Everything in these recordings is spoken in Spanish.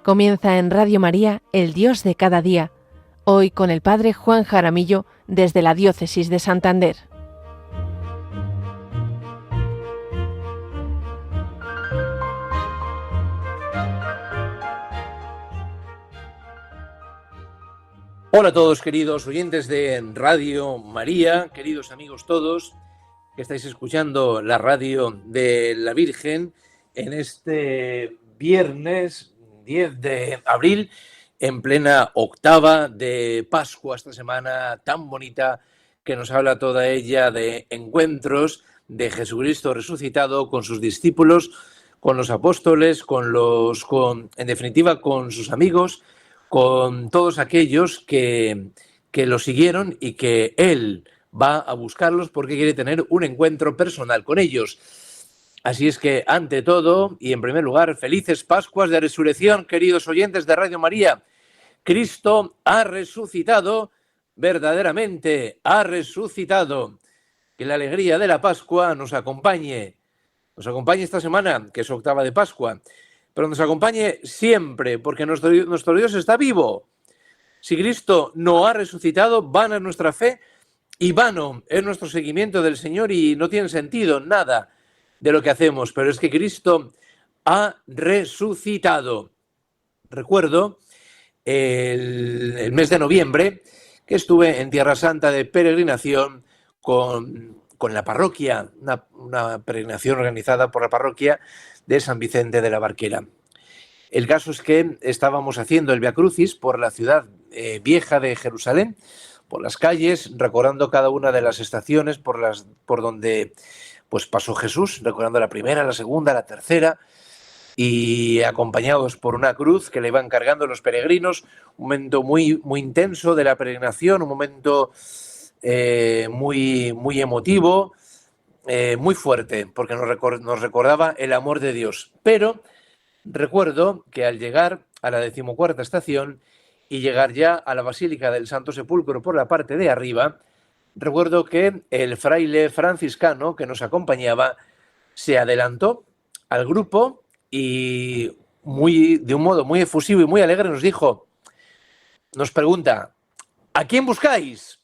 Comienza en Radio María, El Dios de cada día, hoy con el Padre Juan Jaramillo desde la Diócesis de Santander. Hola a todos, queridos oyentes de Radio María, queridos amigos todos que estáis escuchando la radio de la Virgen en este viernes 10 de abril, en plena octava de Pascua, esta semana tan bonita que nos habla toda ella de encuentros de Jesucristo resucitado con sus discípulos, con los apóstoles, en definitiva con sus amigos, con todos aquellos que lo siguieron y que él va a buscarlos porque quiere tener un encuentro personal con ellos. Así es que, ante todo, y en primer lugar, felices Pascuas de Resurrección, queridos oyentes de Radio María. Cristo ha resucitado, verdaderamente ha resucitado. Que la alegría de la Pascua nos acompañe esta semana, que es octava de Pascua, pero nos acompañe siempre, porque nuestro Dios está vivo. Si Cristo no ha resucitado, vana es nuestra fe y vano es nuestro seguimiento del Señor y no tiene sentido nada de lo que hacemos, pero es que Cristo ha resucitado. Recuerdo el mes de noviembre que estuve en Tierra Santa de peregrinación con la parroquia, una peregrinación organizada por la parroquia de San Vicente de la Barquera. El caso es que estábamos haciendo el Via Crucis por la ciudad vieja de Jerusalén, por las calles, recordando cada una de las estaciones por donde pues pasó Jesús, recordando la primera, la segunda, la tercera, y acompañados por una cruz que le iban cargando los peregrinos, un momento muy, muy intenso de la peregrinación, un momento muy emotivo, muy fuerte, porque nos recordaba el amor de Dios. Pero recuerdo que al llegar a la 14ª estación y llegar ya a la Basílica del Santo Sepulcro por la parte de arriba, recuerdo que el fraile franciscano que nos acompañaba se adelantó al grupo y de un modo muy efusivo y muy alegre nos pregunta: ¿a quién buscáis?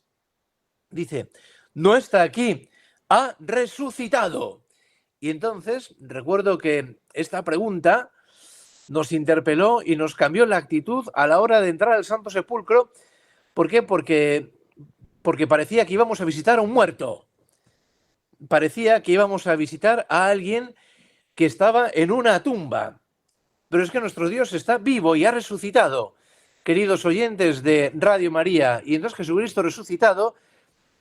Dice: no está aquí, ha resucitado. Y entonces recuerdo que esta pregunta nos interpeló y nos cambió la actitud a la hora de entrar al Santo Sepulcro. ¿Por qué? Porque parecía que íbamos a visitar a un muerto. Parecía que íbamos a visitar a alguien que estaba en una tumba. Pero es que nuestro Dios está vivo y ha resucitado, queridos oyentes de Radio María. Y entonces Jesucristo resucitado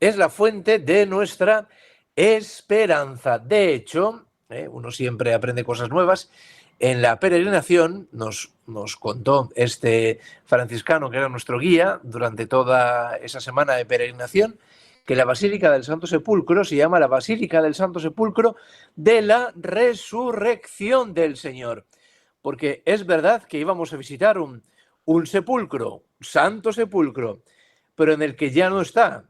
es la fuente de nuestra esperanza. De hecho, uno siempre aprende cosas nuevas. En la peregrinación nos contó este franciscano, que era nuestro guía durante toda esa semana de peregrinación, que la Basílica del Santo Sepulcro se llama la Basílica del Santo Sepulcro de la Resurrección del Señor. Porque es verdad que íbamos a visitar un sepulcro, Santo Sepulcro, pero en el que ya no está.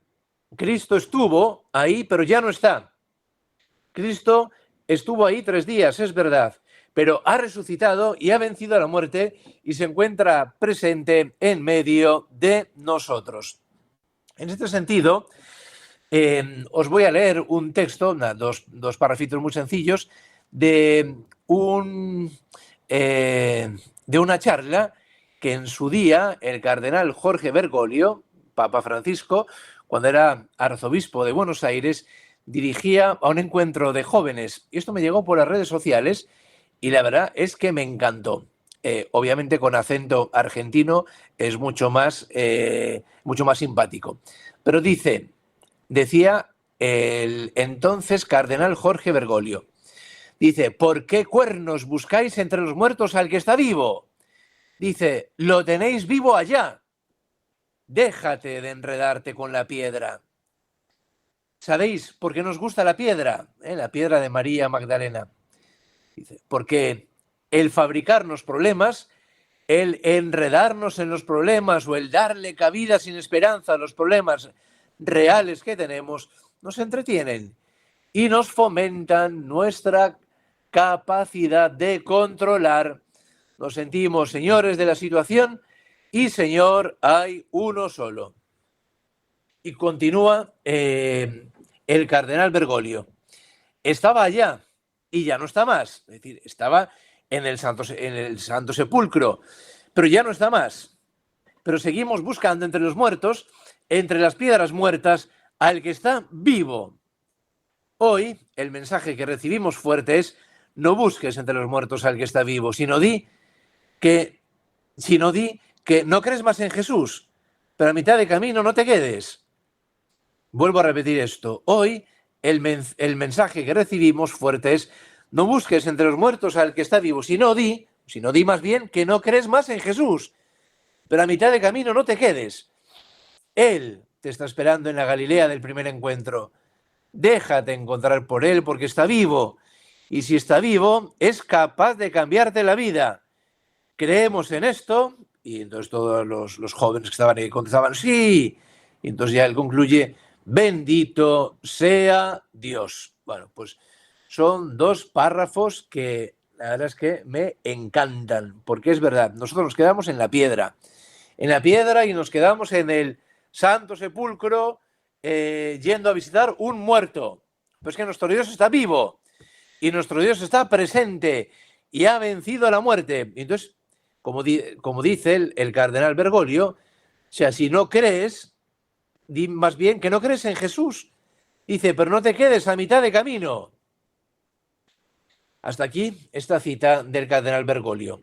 Cristo estuvo ahí, pero ya no está. Cristo estuvo ahí 3 días, es verdad, pero ha resucitado y ha vencido a la muerte y se encuentra presente en medio de nosotros. En este sentido, os voy a leer un texto, dos parrafitos muy sencillos, de una charla que en su día el cardenal Jorge Bergoglio, Papa Francisco, cuando era arzobispo de Buenos Aires, dirigía a un encuentro de jóvenes. Y esto me llegó por las redes sociales y la verdad es que me encantó. Obviamente con acento argentino es mucho más simpático. Pero decía el entonces cardenal Jorge Bergoglio, dice: ¿por qué cuernos buscáis entre los muertos al que está vivo? Dice: lo tenéis vivo allá. Déjate de enredarte con la piedra. ¿Sabéis por qué nos gusta la piedra? La piedra de María Magdalena. Dice: porque el fabricarnos problemas, el enredarnos en los problemas o el darle cabida sin esperanza a los problemas reales que tenemos, nos entretienen y nos fomentan nuestra capacidad de controlar nos sentimos señores de la situación y Señor hay uno solo. Y continúa el cardenal Bergoglio. Estaba allá y ya no está más. Es decir, estaba en el Santo Sepulcro, pero ya no está más. Pero seguimos buscando entre los muertos, entre las piedras muertas, al que está vivo. Hoy el mensaje que recibimos fuerte es: no busques entre los muertos al que está vivo, sino di que no crees más en Jesús, pero a mitad de camino no te quedes. Vuelvo a repetir esto. Hoy el mensaje que recibimos fuerte es: no busques entre los muertos al que está vivo, sino di más bien que no crees más en Jesús, pero a mitad de camino no te quedes. Él te está esperando en la Galilea del primer encuentro. Déjate encontrar por Él porque está vivo. Y si está vivo, es capaz de cambiarte la vida. Creemos en esto. Y entonces todos los jóvenes que estaban ahí contestaban sí. Y entonces ya él concluye: bendito sea Dios. Bueno, pues son dos párrafos que la verdad es que me encantan, porque es verdad, nosotros nos quedamos en la piedra y nos quedamos en el Santo Sepulcro yendo a visitar un muerto. Pero es que nuestro Dios está vivo y nuestro Dios está presente y ha vencido a la muerte. Y entonces, como dice el cardenal Bergoglio, o sea, si no crees, di más bien que no crees en Jesús. Dice, pero no te quedes a mitad de camino. Hasta aquí esta cita del cardenal Bergoglio,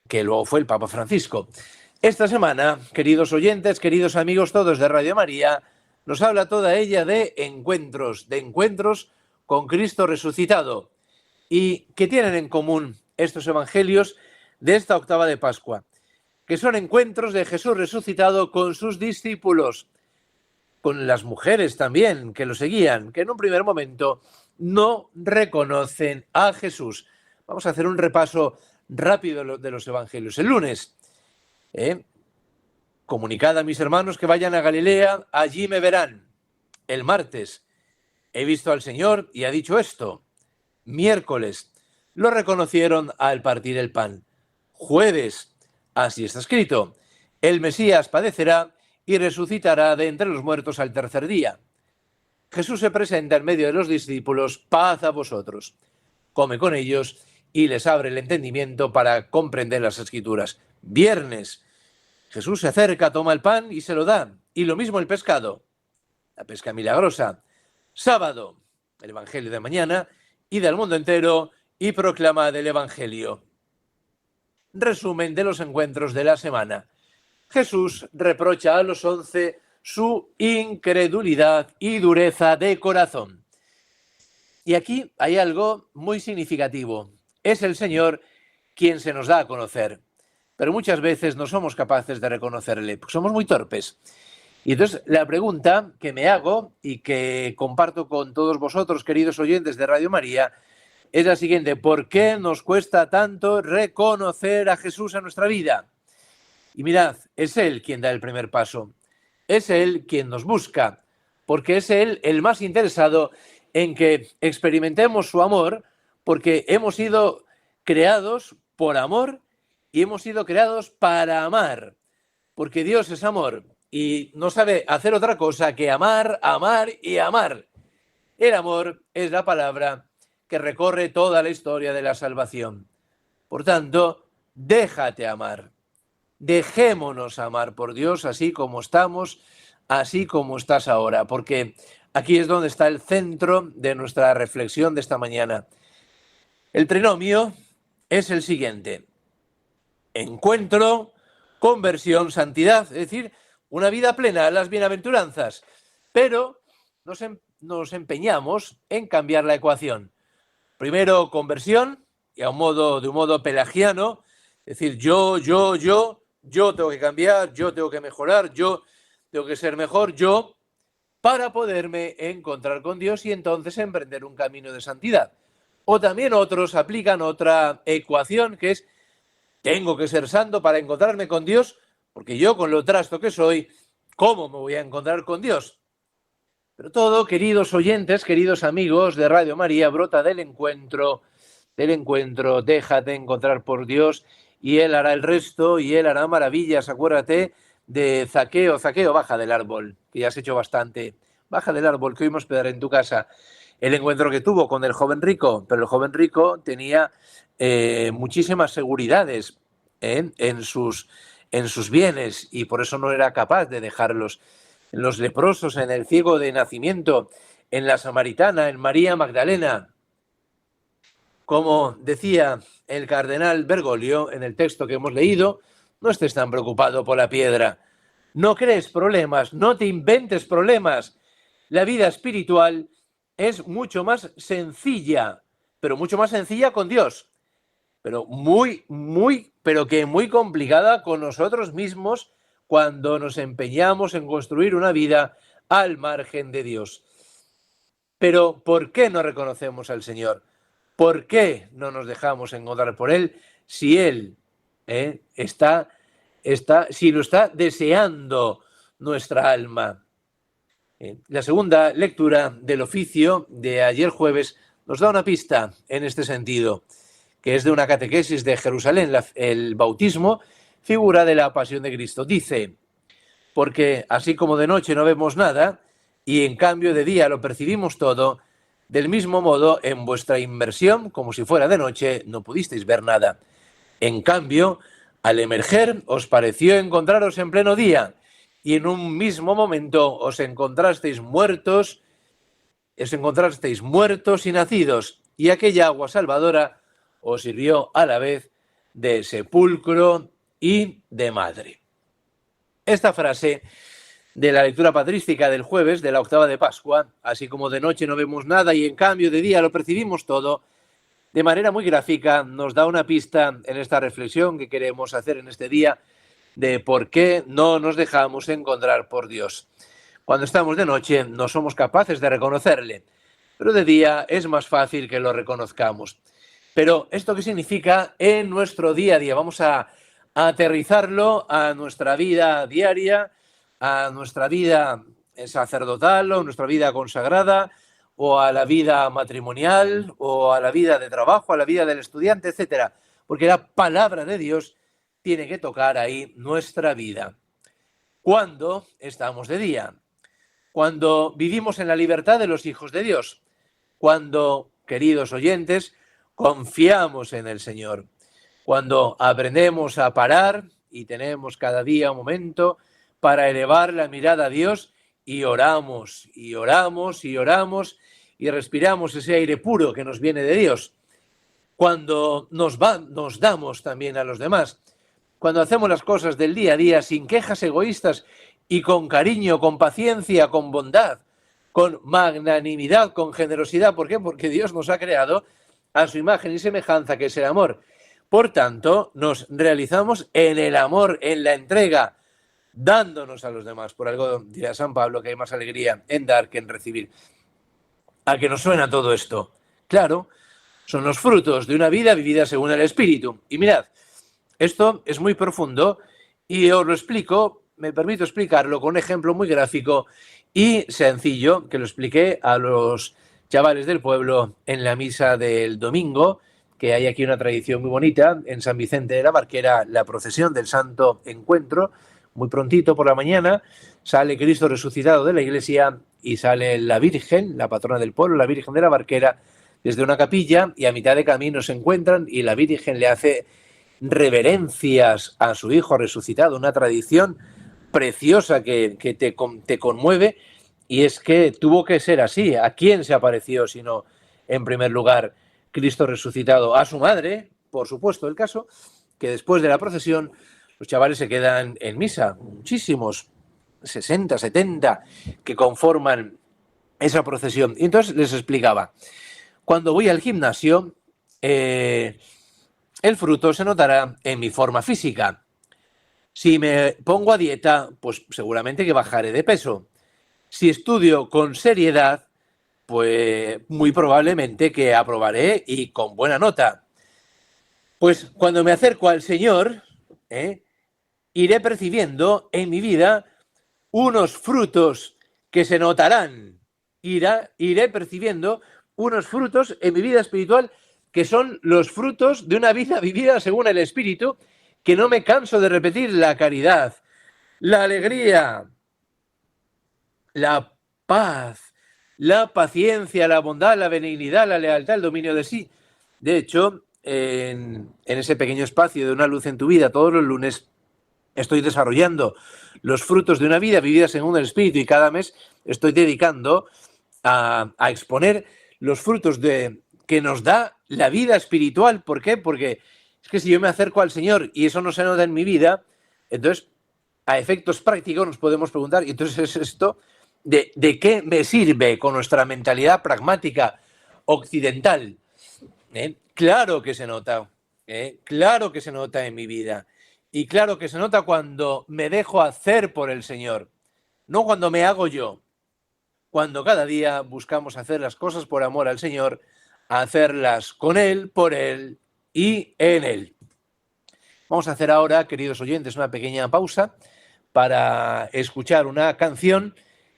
que luego fue el Papa Francisco. Esta semana, queridos oyentes, queridos amigos todos de Radio María, nos habla toda ella de encuentros con Cristo resucitado. ¿Y qué tienen en común estos evangelios de esta octava de Pascua? Que son encuentros de Jesús resucitado con sus discípulos, con las mujeres también que lo seguían, que en un primer momento no reconocen a Jesús. Vamos a hacer un repaso rápido de los evangelios. El lunes, comunicad a mis hermanos que vayan a Galilea, allí me verán. El martes, he visto al Señor y ha dicho esto. Miércoles, lo reconocieron al partir el pan. Jueves, así está escrito, el Mesías padecerá y resucitará de entre los muertos al tercer día. Jesús se presenta en medio de los discípulos, paz a vosotros. Come con ellos y les abre el entendimiento para comprender las Escrituras. Viernes, Jesús se acerca, toma el pan y se lo da. Y lo mismo el pescado, la pesca milagrosa. Sábado, el Evangelio de mañana, id al mundo entero y proclamad el Evangelio. Resumen de los encuentros de la semana. Jesús reprocha a los 11 su incredulidad y dureza de corazón. Y aquí hay algo muy significativo. Es el Señor quien se nos da a conocer, pero muchas veces no somos capaces de reconocerle, porque somos muy torpes. Y entonces la pregunta que me hago y que comparto con todos vosotros, queridos oyentes de Radio María, es la siguiente: ¿por qué nos cuesta tanto reconocer a Jesús en nuestra vida? Y mirad, es Él quien da el primer paso, es Él quien nos busca, porque es Él el más interesado en que experimentemos su amor, porque hemos sido creados por amor y hemos sido creados para amar, porque Dios es amor y no sabe hacer otra cosa que amar, amar y amar. El amor es la palabra que recorre toda la historia de la salvación. Por tanto, déjate amar. Dejémonos amar por Dios así como estamos, así como estás ahora, porque aquí es donde está el centro de nuestra reflexión de esta mañana. El trinomio es el siguiente: encuentro, conversión, santidad, es decir, una vida plena, las bienaventuranzas, pero nos empeñamos en cambiar la ecuación. Primero conversión, y de un modo pelagiano, es decir, yo tengo que cambiar, yo tengo que mejorar, yo tengo que ser mejor, yo, para poderme encontrar con Dios y entonces emprender un camino de santidad. O también otros aplican otra ecuación que es: tengo que ser santo para encontrarme con Dios, porque yo, con lo trasto que soy, ¿cómo me voy a encontrar con Dios? Pero todo, queridos oyentes, queridos amigos de Radio María, brota del encuentro del encuentro, déjate encontrar por Dios y Él hará el resto y Él hará maravillas. Acuérdate de Zaqueo, Zaqueo, baja del árbol, que ya has hecho bastante, baja del árbol, que hoy me esperaré en tu casa. El encuentro que tuvo con el joven rico, pero el joven rico tenía muchísimas seguridades en sus bienes y por eso no era capaz de dejarlos. Los leprosos, en el ciego de nacimiento, en la samaritana, en María Magdalena. Como decía el cardenal Bergoglio en el texto que hemos leído, no estés tan preocupado por la piedra. No crees problemas, no te inventes problemas. La vida espiritual es mucho más sencilla, pero mucho más sencilla con Dios. Pero muy complicada con nosotros mismos cuando nos empeñamos en construir una vida al margen de Dios. Pero ¿por qué no reconocemos al Señor? ¿Por qué no nos dejamos encontrar por Él si Él si lo está deseando nuestra alma? La segunda lectura del oficio de ayer jueves nos da una pista en este sentido, que es de una catequesis de Jerusalén, el bautismo, figura de la pasión de Cristo. Dice, porque así como de noche no vemos nada, y en cambio de día lo percibimos todo, del mismo modo, en vuestra inmersión, como si fuera de noche, no pudisteis ver nada. En cambio, al emerger, os pareció encontraros en pleno día, y en un mismo momento os encontrasteis muertos y nacidos, y aquella agua salvadora os sirvió a la vez de sepulcro y de madre. Esta frase de la lectura patrística del jueves de la octava de Pascua, así como de noche no vemos nada y en cambio de día lo percibimos todo, de manera muy gráfica nos da una pista en esta reflexión que queremos hacer en este día de por qué no nos dejamos encontrar por Dios. Cuando estamos de noche no somos capaces de reconocerle, pero de día es más fácil que lo reconozcamos. Pero ¿esto qué significa en nuestro día a día? Vamos a aterrizarlo a nuestra vida diaria, a nuestra vida sacerdotal o nuestra vida consagrada, o a la vida matrimonial, o a la vida de trabajo, a la vida del estudiante, etcétera. Porque la palabra de Dios tiene que tocar ahí nuestra vida. ¿Cuándo estamos de día? Cuando vivimos en la libertad de los hijos de Dios. Cuando, queridos oyentes, confiamos en el Señor. Cuando aprendemos a parar y tenemos cada día un momento para elevar la mirada a Dios y oramos, y oramos, y oramos, y respiramos ese aire puro que nos viene de Dios. Cuando nos damos también a los demás. Cuando hacemos las cosas del día a día sin quejas egoístas y con cariño, con paciencia, con bondad, con magnanimidad, con generosidad. ¿Por qué? Porque Dios nos ha creado a su imagen y semejanza, que es el amor. Por tanto, nos realizamos en el amor, en la entrega, dándonos a los demás. Por algo dirá San Pablo que hay más alegría en dar que en recibir. ¿A qué nos suena todo esto? Claro, son los frutos de una vida vivida según el Espíritu. Y mirad, esto es muy profundo y os lo explico, me permito explicarlo con un ejemplo muy gráfico y sencillo, que lo expliqué a los chavales del pueblo en la misa del domingo, que hay aquí una tradición muy bonita, en San Vicente de la Barquera, la procesión del Santo Encuentro, muy prontito por la mañana, sale Cristo resucitado de la iglesia y sale la Virgen, la patrona del pueblo, la Virgen de la Barquera, desde una capilla, y a mitad de camino se encuentran y la Virgen le hace reverencias a su hijo resucitado, una tradición preciosa que te conmueve, y es que tuvo que ser así. ¿A quién se apareció sino, en primer lugar, Cristo resucitado? A su madre, por supuesto. El caso que después de la procesión los chavales se quedan en misa, muchísimos, 60, 70, que conforman esa procesión. Y entonces les explicaba, cuando voy al gimnasio, el fruto se notará en mi forma física. Si me pongo a dieta, pues seguramente que bajaré de peso. Si estudio con seriedad, pues muy probablemente que aprobaré y con buena nota. Pues cuando me acerco al Señor, iré percibiendo en mi vida unos frutos que se notarán. Iré percibiendo unos frutos en mi vida espiritual que son los frutos de una vida vivida según el Espíritu, que no me canso de repetir: la caridad, la alegría, la paz, la paciencia, la bondad, la benignidad, la lealtad, el dominio de sí. De hecho, en ese pequeño espacio de Una luz en tu vida, todos los lunes, estoy desarrollando los frutos de una vida vivida según el Espíritu, y cada mes estoy dedicando a exponer los frutos que nos da la vida espiritual. ¿Por qué? Porque es que si yo me acerco al Señor y eso no se nota en mi vida, entonces a efectos prácticos nos podemos preguntar, y entonces es esto, ¿de qué me sirve con nuestra mentalidad pragmática occidental? Claro que se nota, claro que se nota en mi vida, y claro que se nota cuando me dejo hacer por el Señor, no cuando me hago yo, cuando cada día buscamos hacer las cosas por amor al Señor, hacerlas con Él, por Él y en Él. Vamos a hacer ahora, queridos oyentes, una pequeña pausa para escuchar una canción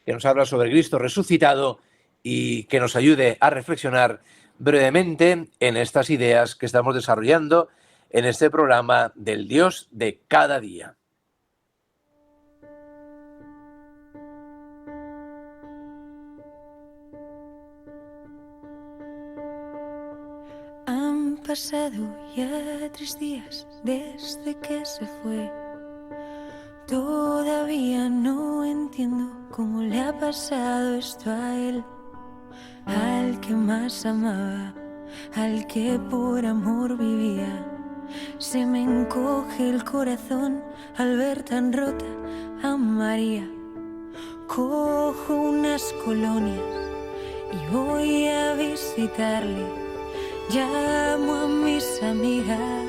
que nos habla sobre Cristo resucitado y que nos ayude a reflexionar brevemente en estas ideas que estamos desarrollando en este programa del Dios de cada día. Han pasado ya 3 días desde que se fue. Todavía no entiendo cómo le ha pasado esto a él, al que más amaba, al que por amor vivía. Se me encoge el corazón al ver tan rota a María. Cojo unas colonias y voy a visitarle. Llamo a mis amigas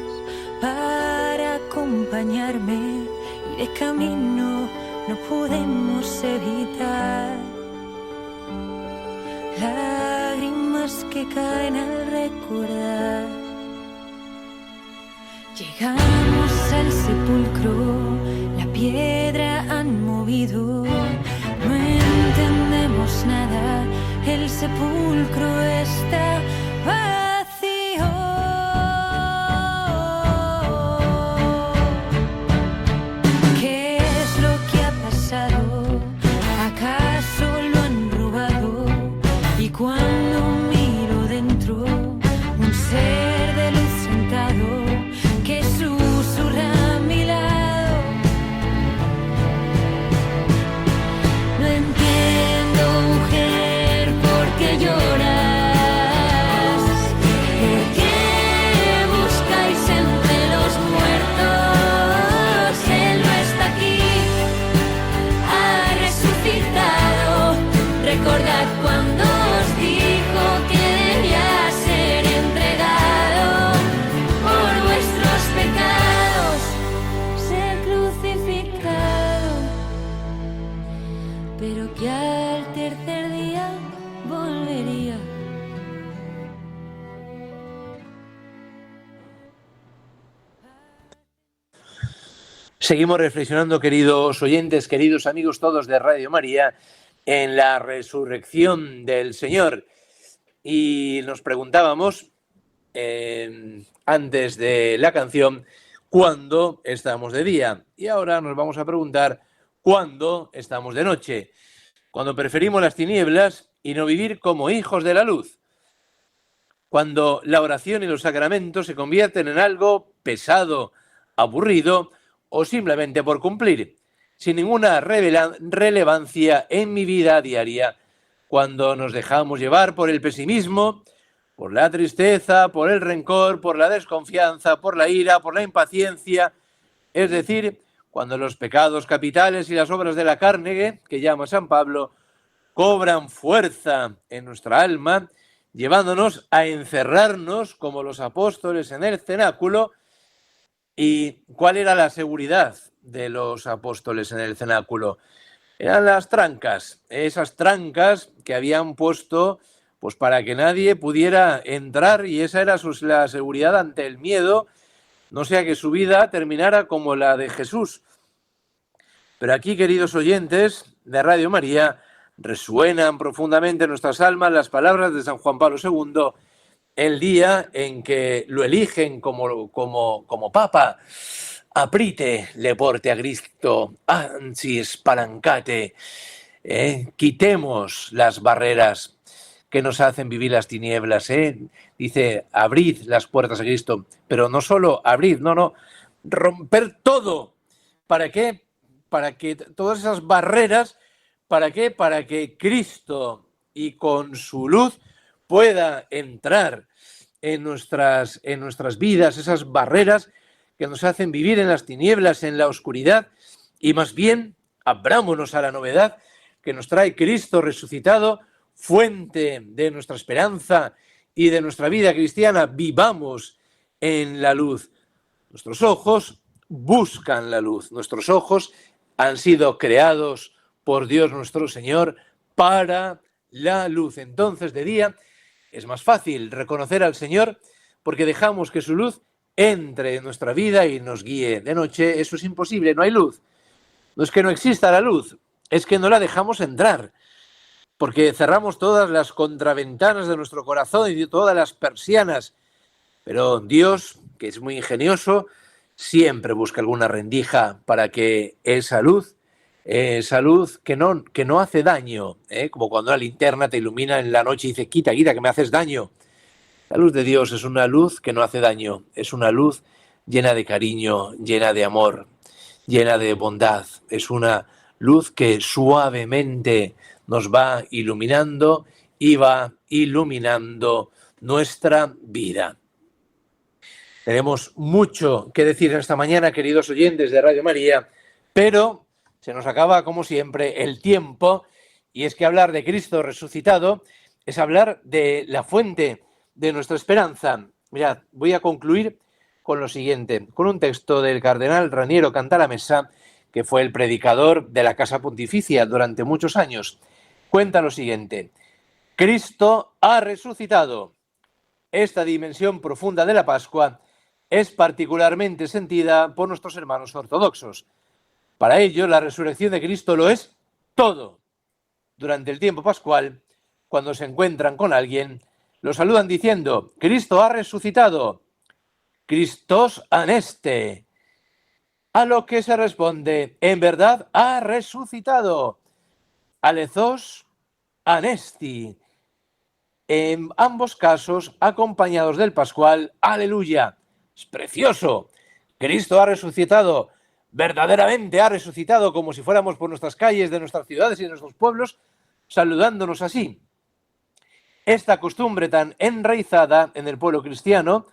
para acompañarme, y de camino no podemos evitar lágrimas que caen al recordar. Llegamos al sepulcro, la piedra han movido, no entendemos nada, el sepulcro está vacío. ¿Qué es lo que ha pasado? ¿Acaso lo han robado? Y cuando miro dentro, un ser de luz sentado que susurra a mi lado. No entiendo, mujer, por qué lloras. Recordad cuando os dijo que debía ser entregado por vuestros pecados, ser crucificado, pero que al tercer día volvería. Seguimos reflexionando, queridos oyentes, queridos amigos todos de Radio María, en la resurrección del Señor. Y nos preguntábamos, antes de la canción, ¿cuándo estamos de día? Y ahora nos vamos a preguntar, ¿cuándo estamos de noche? Cuando preferimos las tinieblas y no vivir como hijos de la luz. Cuando la oración y los sacramentos se convierten en algo pesado, aburrido o simplemente por cumplir, sin ninguna relevancia en mi vida diaria, cuando nos dejamos llevar por el pesimismo, por la tristeza, por el rencor, por la desconfianza, por la ira, por la impaciencia, es decir, cuando los pecados capitales y las obras de la carne, que llama San Pablo, cobran fuerza en nuestra alma, llevándonos a encerrarnos como los apóstoles en el cenáculo. ¿Y cuál era la seguridad de los apóstoles en el cenáculo? Eran las trancas, esas trancas que habían puesto pues para que nadie pudiera entrar, y esa era la seguridad ante el miedo, no sea que su vida terminara como la de Jesús. Pero aquí, queridos oyentes de Radio María, resuenan profundamente en nuestras almas las palabras de San Juan Pablo II el día en que lo eligen como papa. Aprite le porte a Cristo, ansi spalancate. Quitemos las barreras que nos hacen vivir las tinieblas. Dice, abrid las puertas a Cristo, pero no solo abrid, no, romper todo. ¿Para qué? Para que todas esas barreras, ¿para qué? Para que Cristo y con su luz pueda entrar en nuestras vidas, esas barreras que nos hacen vivir en las tinieblas, en la oscuridad, y más bien abrámonos a la novedad que nos trae Cristo resucitado, fuente de nuestra esperanza y de nuestra vida cristiana. Vivamos en la luz. Nuestros ojos buscan la luz. Nuestros ojos han sido creados por Dios nuestro Señor para la luz. Entonces, de día es más fácil reconocer al Señor porque dejamos que su luz entre en nuestra vida y nos guíe. De noche eso es imposible, no hay luz. No es que no exista la luz, es que no la dejamos entrar, porque cerramos todas las contraventanas de nuestro corazón y todas las persianas. Pero Dios, que es muy ingenioso, siempre busca alguna rendija para que esa luz que no hace daño, como cuando la linterna te ilumina en la noche y dice, quita, que me haces daño. La luz de Dios es una luz que no hace daño, es una luz llena de cariño, llena de amor, llena de bondad. Es una luz que suavemente nos va iluminando y va iluminando nuestra vida. Tenemos mucho que decir en esta mañana, queridos oyentes de Radio María, pero se nos acaba, como siempre, el tiempo, y es que hablar de Cristo resucitado es hablar de la fuente de nuestra esperanza. Mirad, voy a concluir con lo siguiente, con un texto del cardenal Raniero Cantalamessa, que fue el predicador de la Casa Pontificia durante muchos años. Cuenta lo siguiente: Cristo ha resucitado. Esta dimensión profunda de la Pascua es particularmente sentida por nuestros hermanos ortodoxos. Para ellos, la resurrección de Cristo lo es todo. Durante el tiempo pascual, cuando se encuentran con alguien, lo saludan diciendo, Cristo ha resucitado, Christos aneste. A lo que se responde, en verdad ha resucitado, alethos anesti. En ambos casos, acompañados del Pascual, aleluya. Es precioso. Cristo ha resucitado, verdaderamente ha resucitado, como si fuéramos por nuestras calles de nuestras ciudades y de nuestros pueblos, saludándonos así. Esta costumbre tan enraizada en el pueblo cristiano,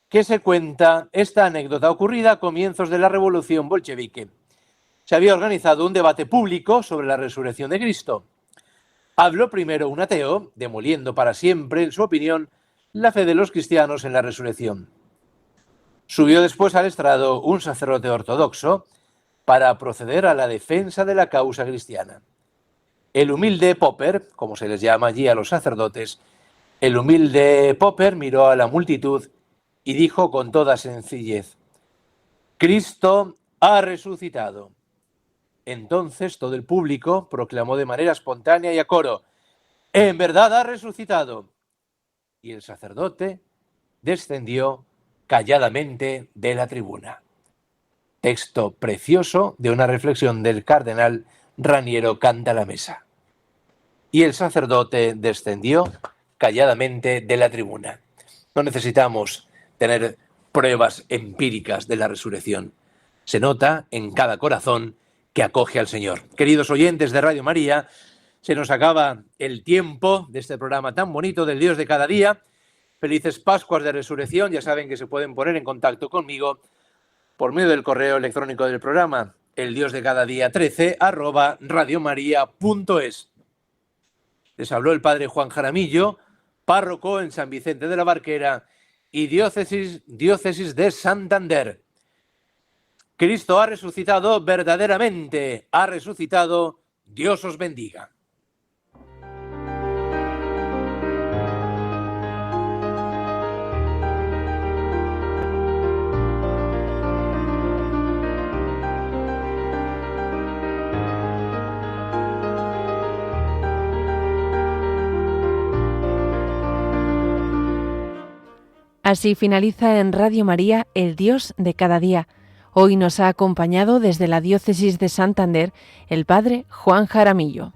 que se cuenta esta anécdota ocurrida a comienzos de la Revolución Bolchevique. Se había organizado un debate público sobre la resurrección de Cristo. Habló primero un ateo, demoliendo para siempre, en su opinión, la fe de los cristianos en la resurrección. Subió después al estrado un sacerdote ortodoxo para proceder a la defensa de la causa cristiana. El humilde Popper, como se les llama allí a los sacerdotes, el humilde Popper miró a la multitud y dijo con toda sencillez, Cristo ha resucitado. Entonces todo el público proclamó de manera espontánea y a coro, en verdad ha resucitado. Y el sacerdote descendió calladamente de la tribuna. Texto precioso de una reflexión del cardenal Raniero Cantalamessa. Y el sacerdote descendió calladamente de la tribuna. No necesitamos tener pruebas empíricas de la resurrección. Se nota en cada corazón que acoge al Señor. Queridos oyentes de Radio María, se nos acaba el tiempo de este programa tan bonito del Dios de cada día. Felices Pascuas de Resurrección. Ya saben que se pueden poner en contacto conmigo por medio del correo electrónico del programa, eldiosdecadadia13@radiomaria.es. Les habló el padre Juan Jaramillo, párroco en San Vicente de la Barquera y diócesis de Santander. Cristo ha resucitado, verdaderamente ha resucitado. Dios os bendiga. Así finaliza en Radio María El Dios de cada día. Hoy nos ha acompañado desde la Diócesis de Santander el Padre Juan Jaramillo.